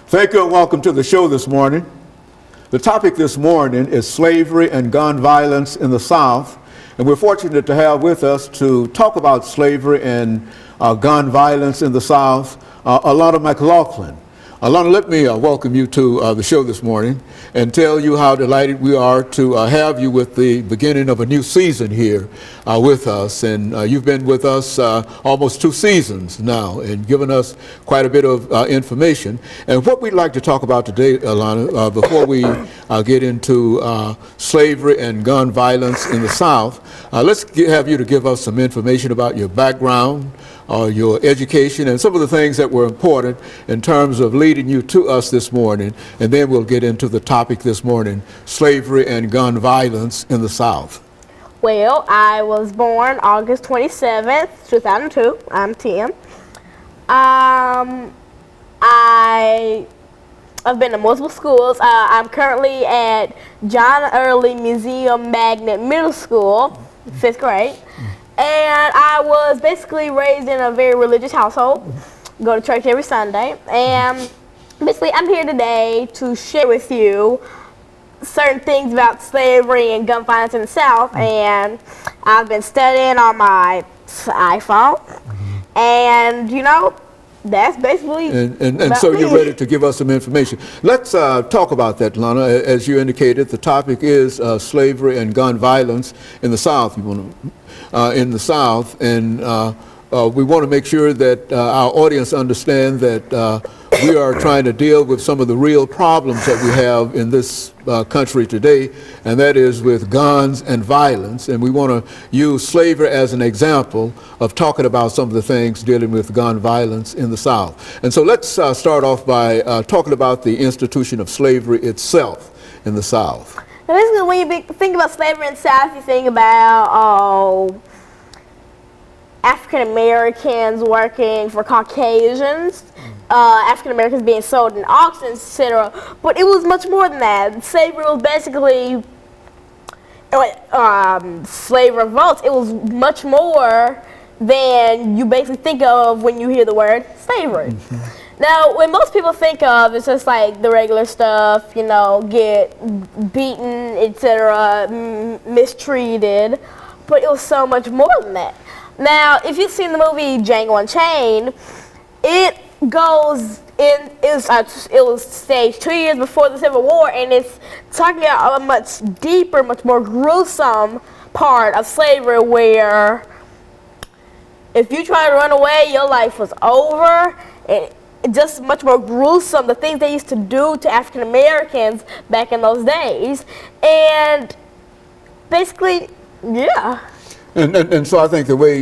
Thank you and welcome to the show this morning. The topic this morning is slavery and gun violence in the South. And we're fortunate to have with us to talk about slavery and gun violence in the South, Alana McLaughlin. Alana, let me welcome you to the show this morning and tell you how delighted we are to have you with the beginning of a new season here with us. And you've been with us almost 2 seasons now and given us quite a bit of information. And what we'd like to talk about today, Alana, before we get into slavery and gun violence in the South, let's have you to give us some information about your background, your education, and some of the things that were important in terms of leading you to us this morning, and then we'll get into the topic this morning, slavery and gun violence in the South. Well, I was born August 27th, 2002. I'm 10. I've been to multiple schools. I'm currently at John Early Museum Magnet Middle School, 5th grade. And I was basically raised in a very religious household, go to church every Sunday. And basically I'm here today to share with you certain things about slavery and gun violence in the South. And I've been studying on my iPhone. And, you know, that's basically And so you're ready to give us some information. Let's talk about that, Lana. As you indicated, the topic is slavery and gun violence in the South. You want to in the South, and we want to make sure that our audience understand that we are trying to deal with some of the real problems that we have in this country today, and that is with guns and violence. And we want to use slavery as an example of talking about some of the things dealing with gun violence in the South. And so let's start off by talking about the institution of slavery itself in the South. Now, basically, when you think about slavery in the South, you think about African Americans working for Caucasians, African Americans being sold in auctions, etc. But it was much more than that. Slavery was basically slave revolts. It was much more than you basically think of when you hear the word slavery. Now, when most people think of, it's just like the regular stuff, you know, get beaten, etc., mistreated, but it was so much more than that. Now, if you've seen the movie Django Unchained, it was staged 2 years before the Civil War, and it's talking about a much deeper, much more gruesome part of slavery where if you try to run away, your life was over. And just much more gruesome, the things they used to do to African Americans back in those days. And basically, yeah. And so I think the way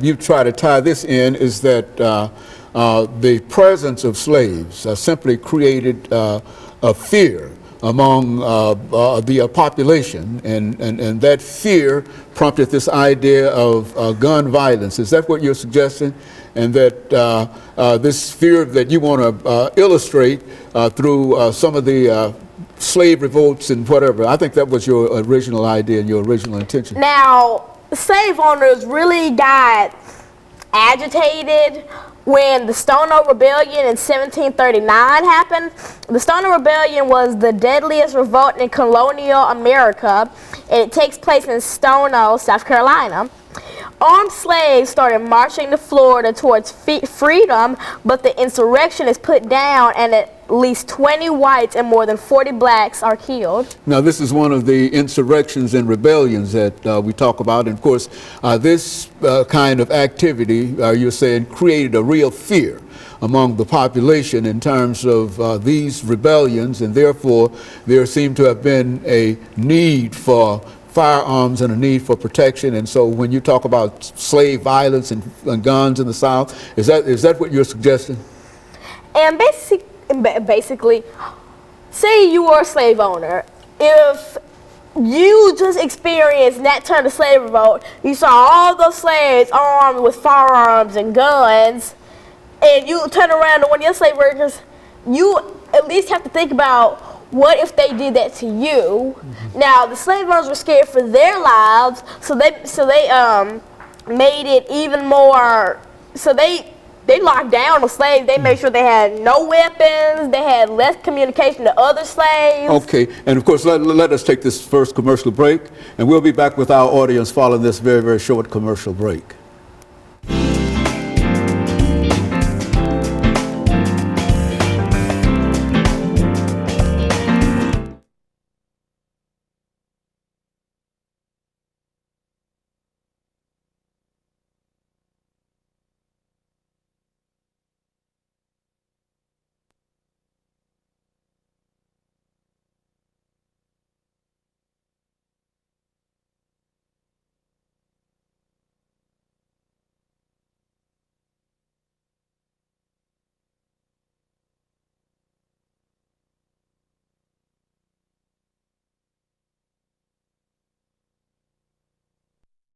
you try to tie this in is that the presence of slaves simply created a fear among the population, and that fear prompted this idea of gun violence. Is that what you're suggesting? And that this fear that you want to illustrate through some of the slave revolts and whatever. I think that was your original idea and your original intention. Now, slave owners really got agitated when the Stono Rebellion in 1739 happened. The Stono Rebellion was the deadliest revolt in colonial America, and it takes place in Stono, South Carolina. Armed slaves started marching to Florida towards freedom, but the insurrection is put down and at least 20 whites and more than 40 blacks are killed. Now, this is one of the insurrections and rebellions that we talk about. And of course, this kind of activity, you're saying, created a real fear among the population in terms of these rebellions, and therefore there seemed to have been a need for firearms and a need for protection. And so when you talk about slave violence and guns in the South, is that what you're suggesting? And basically, say you were a slave owner. If you just experienced that turn of slave revolt, you saw all those slaves armed with firearms and guns, and you turn around to one of your slave workers, you at least have to think about, what if they did that to you? Now, the slave owners were scared for their lives, so they made it even more. So they they locked down the slaves. They made sure they had no weapons. They had less communication to other slaves. Okay, and of course, let us take this first commercial break, and we'll be back with our audience following this very, very short commercial break.